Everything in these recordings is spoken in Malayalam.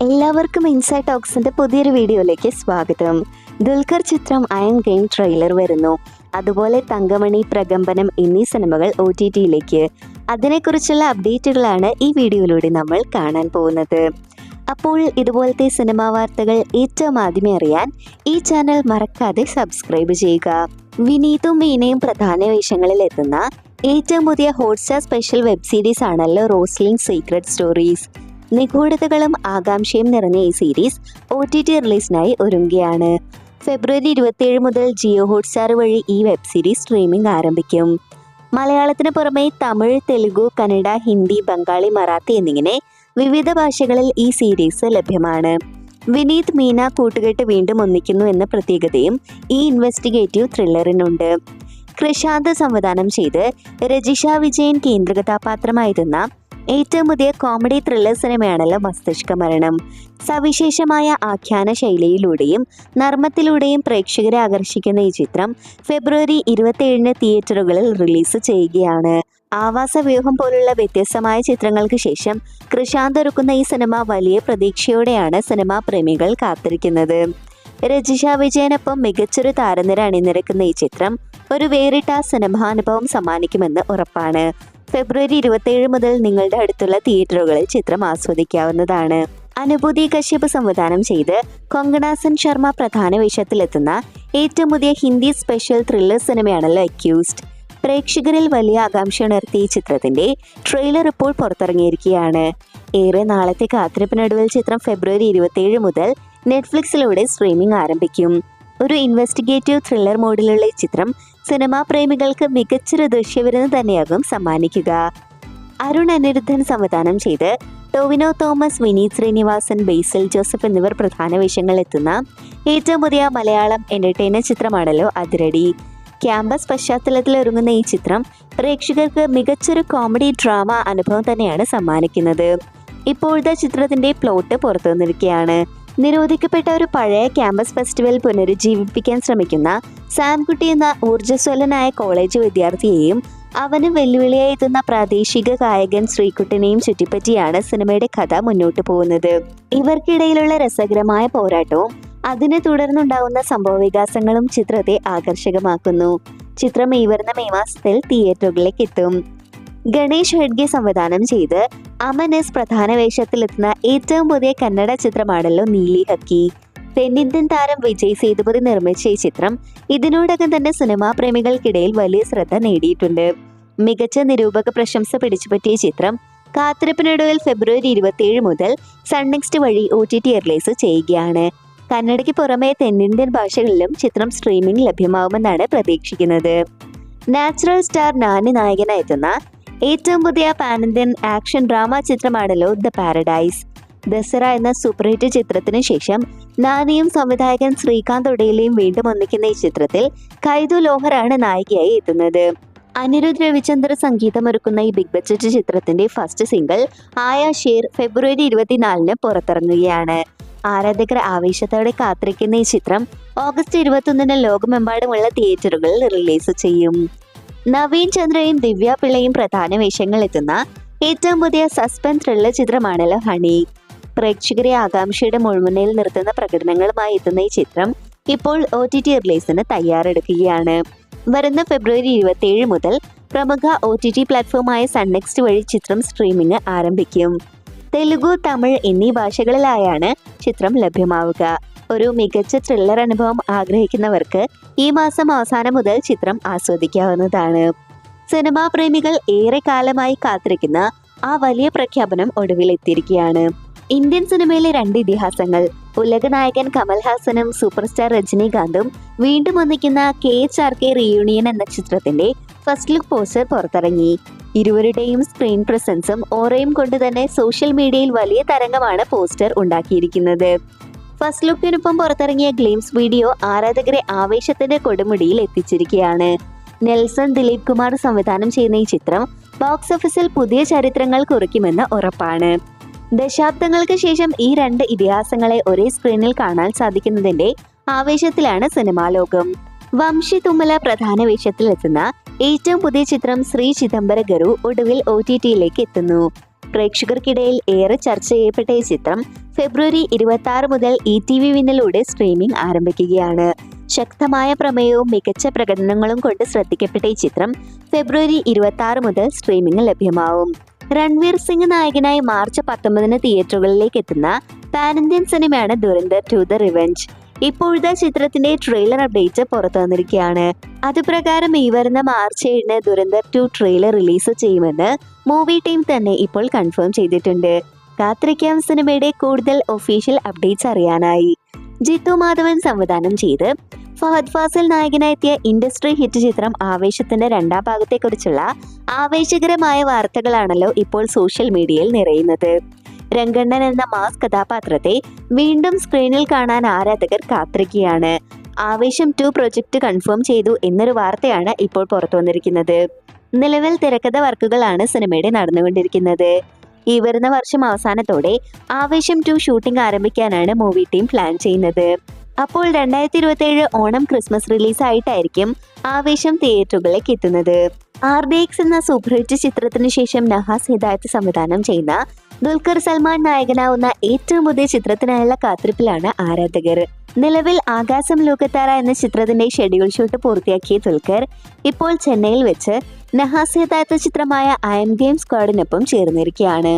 എല്ലാവർക്കും ഇൻസൈഡ് ടോക്സിന്റെ പുതിയൊരു വീഡിയോയിലേക്ക് സ്വാഗതം. ദുൽഖർ ചിത്രം അയൺ ഗെയിം ട്രെയിലർ വരുന്നു. അതുപോലെ തങ്കമണി, പ്രകമ്പനം എന്നീ സിനിമകൾ OTTയിലേക്ക്. അതിനെക്കുറിച്ചുള്ള അപ്ഡേറ്റുകളാണ് ഈ വീഡിയോയിലൂടെ നമ്മൾ കാണാൻ പോകുന്നത്. അപ്പോൾ ഇതുപോലത്തെ സിനിമാ വാർത്തകൾ ഏറ്റവും ആദ്യമേ അറിയാൻ ഈ ചാനൽ മറക്കാതെ സബ്സ്ക്രൈബ് ചെയ്യുക. വിനീതും മീനയും പ്രധാന വേഷങ്ങളിൽ എത്തുന്ന ഏറ്റവും പുതിയ ഹോട്ട്സ്റ്റാർ സ്പെഷ്യൽ വെബ് സീരീസ് ആണല്ലോ റോസ്ലിൻ സീക്രട്ട് സ്റ്റോറീസ്. നിഗൂഢതകളും ആകാംക്ഷയും നിറഞ്ഞ ഈ സീരീസ് OTT റിലീസിനായി ഒരുങ്ങുകയാണ്. ഫെബ്രുവരി 27 മുതൽ ജിയോ ഹോട്ട്സ്റ്റാർ വഴി ഈ വെബ് സീരീസ് സ്ട്രീമിംഗ് ആരംഭിക്കും. മലയാളത്തിന് പുറമെ തമിഴ്, തെലുഗു, കന്നഡ, ഹിന്ദി, ബംഗാളി, മറാത്തി എന്നിങ്ങനെ വിവിധ ഭാഷകളിൽ ഈ സീരീസ് ലഭ്യമാണ്. വിനീത്, മീന കൂട്ടുകെട്ട് വീണ്ടും ഒന്നിക്കുന്നു എന്ന പ്രത്യേകതയും ഈ ഇൻവെസ്റ്റിഗേറ്റീവ് ത്രില്ലറിനുണ്ട്. കൃഷാന്ത് സംവിധാനം ചെയ്ത് രജിഷ വിജയൻ കേന്ദ്രകഥാപാത്രമായിരുന്ന ഏറ്റവും പുതിയ കോമഡി ത്രില്ലർ സിനിമയാണല്ലോ മസ്തിഷ്ക മരണം. സവിശേഷമായ ആഖ്യാന ശൈലിയിലൂടെയും നർമ്മത്തിലൂടെയും പ്രേക്ഷകരെ ആകർഷിക്കുന്ന ഈ ചിത്രം ഫെബ്രുവരി 27 തിയേറ്ററുകളിൽ റിലീസ് ചെയ്യുകയാണ്. ആവാസവ്യൂഹം പോലുള്ള വ്യത്യസ്തമായ ചിത്രങ്ങൾക്ക് ശേഷം കൃഷാന്ത് ഒരുക്കുന്ന ഈ സിനിമ വലിയ പ്രതീക്ഷയോടെയാണ് സിനിമാ പ്രേമികൾ കാത്തിരിക്കുന്നത്. രജിഷ വിജയനൊപ്പം മികച്ചൊരു താരനിര അണിനിരക്കുന്ന ഈ ചിത്രം ഒരു വേറിട്ട സിനിമാനുഭവം സമ്മാനിക്കുമെന്ന് ഉറപ്പാണ്. ഫെബ്രുവരി 27 മുതൽ നിങ്ങളുടെ അടുത്തുള്ള തിയേറ്ററുകളിൽ ചിത്രം ആസ്വദിക്കാവുന്നതാണ്. അനുഭൂതി കശ്യപ് സംവിധാനം ചെയ്ത് കൊങ്കണ സെൻ ശർമ്മ പ്രധാന വേഷത്തിലെത്തുന്ന ഏറ്റവും പുതിയ ഹിന്ദി സ്പെഷ്യൽ ത്രില്ലർ സിനിമയാണല്ലോ അക്യൂസ്ഡ്. പ്രേക്ഷകരിൽ വലിയ ആകാംക്ഷ ഉണർത്തിയ ഈ ചിത്രത്തിന്റെ ട്രെയിലർ ഇപ്പോൾ പുറത്തിറങ്ങിയിരിക്കുകയാണ്. ഏറെ നാളത്തെ കാത്തിരിപ്പിനൊടുവിൽ ചിത്രം ഫെബ്രുവരി 27 മുതൽ നെറ്റ്ഫ്ലിക്സിലൂടെ സ്ട്രീമിംഗ് ആരംഭിക്കും. ഒരു ഇൻവെസ്റ്റിഗേറ്റീവ് ത്രില്ലർ മോഡിലുള്ള ഈ ചിത്രം സിനിമാ പ്രേമികൾക്ക് മികച്ചൊരു ദൃശ്യവിരുന്ന് തന്നെയാകും സമ്മാനിക്കുക. അരുൺ അനിരുദ്ധൻ സംവിധാനം ചെയ്ത് ടോവിനോ തോമസ്, വിനീത് ശ്രീനിവാസൻ, ബേസിൽ ജോസഫ് എന്നിവർ പ്രധാന വേഷങ്ങളിൽ എത്തുന്ന ഏറ്റവും പുതിയ മലയാളം എന്റർടൈനർ ചിത്രമാണല്ലോ അതിരടി. ക്യാമ്പസ് പശ്ചാത്തലത്തിൽ ഒരുങ്ങുന്ന ഈ ചിത്രം പ്രേക്ഷകർക്ക് മികച്ചൊരു കോമഡി ഡ്രാമ അനുഭവം തന്നെയാണ് സമ്മാനിക്കുന്നത്. ഇപ്പോഴത്തെ ചിത്രത്തിന്റെ പ്ലോട്ട് പുറത്തു വന്നിരിക്കുകയാണ്. നിരോധിക്കപ്പെട്ട ഒരു പഴയ ക്യാമ്പസ് ഫെസ്റ്റിവൽ പുനരുജ്ജീവിപ്പിക്കാൻ ശ്രമിക്കുന്ന സാംകുട്ടി എന്ന ഊർജ്ജസ്വലനായ കോളേജ് വിദ്യാർത്ഥിയെയും അവന് വെല്ലുവിളിയായി എത്തുന്ന പ്രാദേശിക ഗായകൻ ശ്രീകുട്ടനെയും ചുറ്റിപ്പറ്റിയാണ് സിനിമയുടെ കഥ മുന്നോട്ട് പോകുന്നത്. ഇവർക്കിടയിലുള്ള രസകരമായ പോരാട്ടവും അതിനെ തുടർന്നുണ്ടാകുന്ന സംഭവവികാസങ്ങളും ചിത്രത്തെ ആകർഷകമാക്കുന്നു. ചിത്രം ഈ വരുന്ന മെയ് മാസത്തിൽ തിയേറ്ററുകളിലേക്ക് എത്തും. ഗണേഷ് ഹെഡ്ഗെ സംവിധാനം ചെയ്ത് അമൻ എസ് പ്രധാന വേഷത്തിലെത്തുന്ന ഏറ്റവും പുതിയ കന്നഡ ചിത്രമാണല്ലോ നീലി ഹക്കി. തെന്നിന്ത്യൻ താരം വിജയ് സേതുപതി നിർമ്മിച്ച ഈ ചിത്രം ഇതിനോടകം തന്നെ സിനിമാ പ്രേമികൾക്കിടയിൽ വലിയ ശ്രദ്ധ നേടിയിട്ടുണ്ട്. മികച്ച നിരൂപക പ്രശംസ പിടിച്ചുപറ്റിയ ചിത്രം കാത്തിരിപ്പിനൊടുവിൽ ഫെബ്രുവരി 27 മുതൽ സൺനെക്സ്റ്റ് വഴി OTT റിലീസ് ചെയ്യുകയാണ്. കന്നഡയ്ക്ക് പുറമെ തെന്നിന്ത്യൻ ഭാഷകളിലും ചിത്രം സ്ട്രീമിംഗ് ലഭ്യമാവുമെന്നാണ് പ്രതീക്ഷിക്കുന്നത്. നാച്ചുറൽ സ്റ്റാർ നാനി നായകനായെത്തുന്ന ഏറ്റവും പുതിയ പാൻ ഇന്ത്യൻ ആക്ഷൻ ഡ്രാമ ചിത്രമാണല്ലോ ദ പാരഡൈസ്. ദസറ എന്ന സൂപ്പർ ഹിറ്റ് ചിത്രത്തിന് ശേഷം നാനിയും സംവിധായകൻ ശ്രീകാന്ത് ഒഡേലയും വീണ്ടും ഒന്നിക്കുന്ന ഈ ചിത്രത്തിൽ കൈതു ലോഹറാണ് നായികയായി എത്തുന്നത്. അനിരുദ്ധ് രവിചന്ദർ സംഗീതമൊരുക്കുന്ന ഈ ബിഗ് ബഡ്ജറ്റ് ചിത്രത്തിന്റെ ഫസ്റ്റ് സിംഗിൾ ആയ ഷേർ ഫെബ്രുവരി 24 പുറത്തിറങ്ങുകയാണ്. ആരാധകർ ആവേശത്തോടെ കാത്തിരിക്കുന്ന ഈ ചിത്രം ഓഗസ്റ്റ് 21 ലോകമെമ്പാടുമുള്ള തിയേറ്ററുകളിൽ റിലീസ് ചെയ്യും. നവീൻ ചന്ദ്രയും ദിവ്യ പിള്ളയും പ്രധാന വേഷങ്ങളിൽ എത്തുന്ന ഏറ്റവും പുതിയ സസ്പെൻസ് ത്രില്ലർ ചിത്രമാണല്ലോ ഹണി. പ്രേക്ഷകരെ ആകാംക്ഷയുടെ മുൾമുനയിൽ നിർത്തുന്ന പ്രകടനങ്ങളുമായി എത്തുന്ന ഈ ചിത്രം ഇപ്പോൾ OTT റിലീസിന് തയ്യാറെടുക്കുകയാണ്. വരുന്ന ഫെബ്രുവരി 27 മുതൽ പ്രമുഖ OTT പ്ലാറ്റ്ഫോമായ സൺനെക്സ്റ്റ് വഴി ചിത്രം സ്ട്രീമിംഗ് ആരംഭിക്കും. തെലുഗു, തമിഴ് എന്നീ ഭാഷകളിലായാണ് ചിത്രം ലഭ്യമാവുക. ഒരു മികച്ച ത്രില്ലർ അനുഭവം ആഗ്രഹിക്കുന്നവർക്ക് ഈ മാസം അവസാനം മുതൽ ചിത്രം ആസ്വദിക്കാവുന്നതാണ്. സിനിമാ പ്രേമികൾ ഏറെ കാലമായി കാത്തിരിക്കുന്ന ആ വലിയ പ്രഖ്യാപനം ഒടുവിലെത്തിയിരിക്കുകയാണ്. ഇന്ത്യൻ സിനിമയിലെ 2 ഇതിഹാസങ്ങൾ ഉലകനായകൻ കമൽഹാസനും സൂപ്പർ സ്റ്റാർ രജനീകാന്തും വീണ്ടും ഒന്നിക്കുന്ന KHRK റീയൂണിയൻ എന്ന ചിത്രത്തിന്റെ ഫസ്റ്റ് ലുക്ക് പോസ്റ്റർ പുറത്തിറങ്ങി. ഇരുവരുടെയും സ്ക്രീൻ പ്രസൻസും ഓറയും കൊണ്ട് തന്നെ സോഷ്യൽ മീഡിയയിൽ വലിയ തരംഗമാണ് പോസ്റ്റർ ഉണ്ടാക്കിയിരിക്കുന്നത്. ഫസ്റ്റ് ലുക്കിനൊപ്പം പുറത്തിറങ്ങിയ ഗ്ലിംസ് വീഡിയോ ആരാധകരെ ആവേശത്തിന്റെ കൊടുമുടിയിൽ എത്തിച്ചിരിക്കുകയാണ്. നെൽസൺ ദിലീപ് കുമാർ സംവിധാനം ചെയ്യുന്ന ഈ ചിത്രം ബോക്സ് ഓഫീസിൽ പുതിയ ചരിത്രങ്ങൾ കുറിക്കുമെന്ന് ഉറപ്പാണ്. ദശാബ്ദങ്ങൾക്ക് ശേഷം ഈ 2 ഇതിഹാസങ്ങളെ ഒരേ സ്ക്രീനിൽ കാണാൻ സാധിക്കുന്നതിന്റെ ആവേശത്തിലാണ് സിനിമാ ലോകം. വംശി തുമ്മല പ്രധാന വേഷത്തിലെത്തുന്ന ഏറ്റവും പുതിയ ചിത്രം ശ്രീ ചിദംബര ഗരു ഒടുവിൽ OTTയിലേക്ക് എത്തുന്നു. പ്രേക്ഷകർക്കിടയിൽ ഏറെ ചർച്ച ചെയ്യപ്പെട്ട ഈ ചിത്രം ഫെബ്രുവരി 26 മുതൽ ETV വിന്നിലൂടെ സ്ട്രീമിംഗ് ആരംഭിക്കുകയാണ്. ശക്തമായ പ്രമേയവും മികച്ച പ്രകടനങ്ങളും കൊണ്ട് ശ്രദ്ധിക്കപ്പെട്ട ഈ ചിത്രം ഫെബ്രുവരി 26 മുതൽ സ്ട്രീമിംഗ് ലഭ്യമാവും. രൺവീർ സിംഗ് നായകനായി മാർച്ച് 19 തിയേറ്ററുകളിലേക്ക് എത്തുന്ന പാൻ ഇന്ത്യൻ സിനിമയാണ് ദുരന്തർ 2 ദ റിവെഞ്ച്. ഇപ്പോഴത്തെ ചിത്രത്തിന്റെ ട്രെയിലർ അപ്ഡേറ്റ് പുറത്തു വന്നിരിക്കുകയാണ്. അതുപ്രകാരം ഈ വരുന്ന മാർച്ച് 7 ദുരന്തർ 2 ട്രെയിലർ റിലീസ് ചെയ്യുമെന്ന് മൂവി ടീം തന്നെ ഇപ്പോൾ കൺഫേം ചെയ്തിട്ടുണ്ട്. കാത്തിരിക്കാം സിനിമയുടെ കൂടുതൽ ഒഫീഷ്യൽ അപ്ഡേറ്റ്സ് അറിയാനായി. ജിത്തു മാധവൻ സംവിധാനം ചെയ്ത് ഫഹദ് ഫാസിൽ നായകനായെത്തിയ ഇൻഡസ്ട്രി ഹിറ്റ് ചിത്രം ആവേശത്തിന്റെ 2ാം ഭാഗത്തെക്കുറിച്ചുള്ള ആവേശകരമായ വാർത്തകളാണല്ലോ ഇപ്പോൾ സോഷ്യൽ മീഡിയയിൽ നിറയുന്നത്. രംഗണ്ണൻ എന്ന മാസ് കഥാപാത്രത്തെ വീണ്ടും സ്ക്രീനിൽ കാണാൻ ആരാധകർ കാത്തിരിക്കുകയാണ്. ആവേശം 2 പ്രൊജക്ട് കൺഫേം ചെയ്തു എന്നൊരു വാർത്തയാണ് ഇപ്പോൾ പുറത്തു വന്നിരിക്കുന്നത്. നിലവിൽ തിരക്കഥ വർക്കുകളാണ് സിനിമയുടെ നടന്നുകൊണ്ടിരിക്കുന്നത്. ഈ വരുന്ന വർഷം അവസാനത്തോടെ ആവേശം 2 ഷൂട്ടിംഗ് ആരംഭിക്കാനാണ് മൂവി ടീം പ്ലാൻ ചെയ്യുന്നത്. അപ്പോൾ 2027 ഓണം ക്രിസ്മസ് റിലീസായിട്ടായിരിക്കും ആവേശം തിയേറ്ററുകളിലേക്ക് എത്തുന്നത്. RDX എന്ന സൂപ്പർ ഹിറ്റ് ചിത്രത്തിന് ശേഷം നഹാസ് ഹിദായത്ത് സംവിധാനം ചെയ്യുന്ന ദുൽഖർ സൽമാൻ നായകനാവുന്ന ഏറ്റവും പുതിയ ചിത്രത്തിനായുള്ള കാത്തിരിപ്പിലാണ് ആരാധകർ. നിലവിൽ ആകാശം ലോകത്താര എന്ന ചിത്രത്തിന്റെ ഷെഡ്യൂൾ ഷൂട്ട് പൂർത്തിയാക്കിയ ദുൽഖർ ഇപ്പോൾ ചെന്നൈയിൽ വെച്ച് നഹാസ് ഹിദായത്ത് ചിത്രമായ ഐ എം ഗെയിം സ്ക്വാഡിനൊപ്പം ചേർന്നിരിക്കുകയാണ്.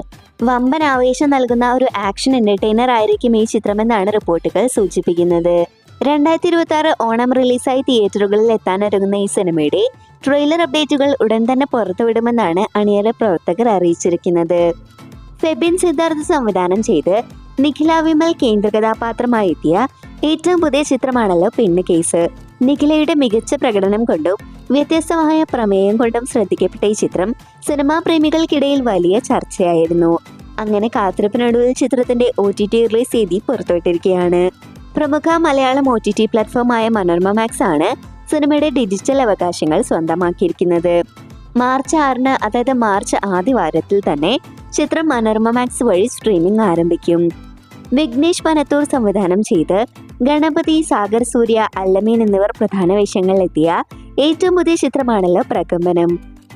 വമ്പൻ ആവേശം നൽകുന്ന ഒരു ആക്ഷൻ എന്റർടൈനർ ആയിരിക്കും ഈ ചിത്രമെന്നാണ് റിപ്പോർട്ടുകൾ സൂചിപ്പിക്കുന്നത്. 2026 ഓണം റിലീസായി തിയേറ്ററുകളിൽ എത്താനൊരുങ്ങുന്ന ഈ സിനിമയുടെ ട്രെയിലർ അപ്ഡേറ്റുകൾ ഉടൻ തന്നെ പുറത്തുവിടുമെന്നാണ് അണിയറ പ്രവർത്തകർ അറിയിച്ചിരിക്കുന്നത്. ഫെബിൻ സിദ്ധാർത്ഥ് സംവിധാനം ചെയ്ത് നിഖില വിമൽ കേന്ദ്ര കഥാപാത്രമായി എത്തിയ ഏറ്റവും പുതിയ ചിത്രമാണല്ലോ പെണ്ണ് കേസ്. നിഖിലയുടെ മികച്ച പ്രകടനം കൊണ്ടും വ്യത്യസ്തമായ പ്രമേയം കൊണ്ടും ശ്രദ്ധിക്കപ്പെട്ട ഈ ചിത്രം സിനിമാ പ്രേമികൾക്കിടയിൽ വലിയ ചർച്ചയായിരുന്നു. അങ്ങനെ കാത്തിരിപ്പിനൊടുവിൽ ചിത്രത്തിന്റെ OTT റിലീസ് തീയതി പുറത്തുവിട്ടിരിക്കുകയാണ്. പ്രമുഖ മലയാളം OTT പ്ലാറ്റ്ഫോമായ മനോരമ മാക്സ് ആണ് സിനിമയുടെ ഡിജിറ്റൽ അവകാശങ്ങൾ സ്വന്തമാക്കിയിരിക്കുന്നത്. മാർച്ച് 6 അതായത് മാർച്ച് ആദ്യ വാരത്തിൽ തന്നെ ചിത്രം മനോരമ മാക്സ് വഴി സ്ട്രീമിംഗ് ആരംഭിക്കും. വിഘ്നേഷ് പനത്തൂർ സംവിധാനം ചെയ്ത് ഗണപതി, സാഗർ സൂര്യ, അല്ലമീൻ എന്നിവർ പ്രധാന വേഷങ്ങളിലെത്തിയ ഏറ്റവും പുതിയ ചിത്രമാണല്ലോ പ്രകമ്പനം.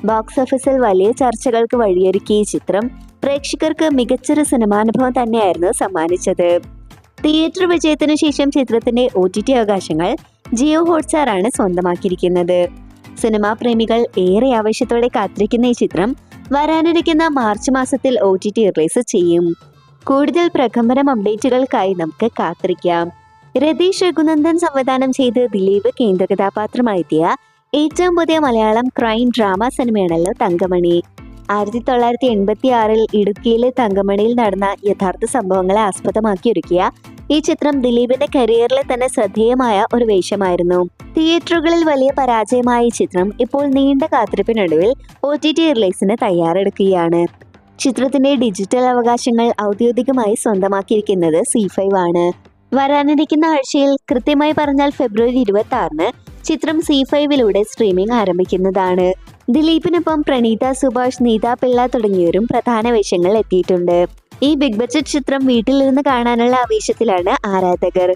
ബോക്സ് ഓഫീസിൽ വലിയ ചർച്ചകൾക്ക് വഴിയൊരുക്കിയ ഈ ചിത്രം പ്രേക്ഷകർക്ക് മികച്ചൊരു സിനിമാനുഭവം തന്നെയായിരുന്നു സമ്മാനിച്ചത്. തിയേറ്റർ വിജയത്തിനു ശേഷം ചിത്രത്തിന്റെ OTT അവകാശങ്ങൾ ജിയോ ഹോട്ട്സ്റ്റാർ ആണ് സ്വന്തമാക്കിയിരിക്കുന്നത്. സിനിമാ പ്രേമികൾ ഏറെ ആവേശത്തോടെ കാത്തിരിക്കുന്ന ഈ ചിത്രം വരാനിരിക്കുന്ന മാർച്ച് മാസത്തിൽ OTT റിലീസ് ചെയ്യും. കൂടുതൽ പ്രകമ്പനം അപ്ഡേറ്റുകൾക്കായി നമുക്ക് കാത്തിരിക്കാം. രതീഷ് രഘുനന്ദൻ സംവിധാനം ചെയ്ത് ദിലീപ് കേന്ദ്ര കഥാപാത്രമായെത്തിയ ഏറ്റവും പുതിയ മലയാളം ക്രൈം ഡ്രാമ സിനിമയാണല്ലോ തങ്കമണി. 1986 ഇടുക്കിയിലെ തങ്കമണിയിൽ നടന്ന യഥാർത്ഥ സംഭവങ്ങളെ ആസ്പദമാക്കി ഒരുക്കിയ ഈ ചിത്രം ദിലീപിന്റെ കരിയറിലെ തന്നെ ശ്രദ്ധേയമായ ഒരു വേഷമായിരുന്നു. തിയേറ്ററുകളിൽ വലിയ പരാജയമായ ഈ ചിത്രം ഇപ്പോൾ നീണ്ട കാത്തിരിപ്പിനൊടുവിൽ OTT റിലീസിന് തയ്യാറെടുക്കുകയാണ്. ചിത്രത്തിന്റെ ഡിജിറ്റൽ അവകാശങ്ങൾ ഔദ്യോഗികമായി സ്വന്തമാക്കിയിരിക്കുന്നത് C5 ആണ്. വരാനിരിക്കുന്ന ആഴ്ചയിൽ, കൃത്യമായി പറഞ്ഞാൽ ഫെബ്രുവരി 26 ചിത്രം C5ലൂടെ സ്ട്രീമിംഗ് ആരംഭിക്കുന്നതാണ്. ദിലീപിനൊപ്പം പ്രണീത സുഭാഷ്, നീത പിള്ള തുടങ്ങിയവരും പ്രധാന വേഷങ്ങൾ എത്തിയിട്ടുണ്ട്. ഈ ബിഗ് ബഡ്ജറ്റ് ചിത്രം വീട്ടിലിരുന്ന് കാണാനുള്ള ആവേശത്തിലാണ് ആരാധകർ.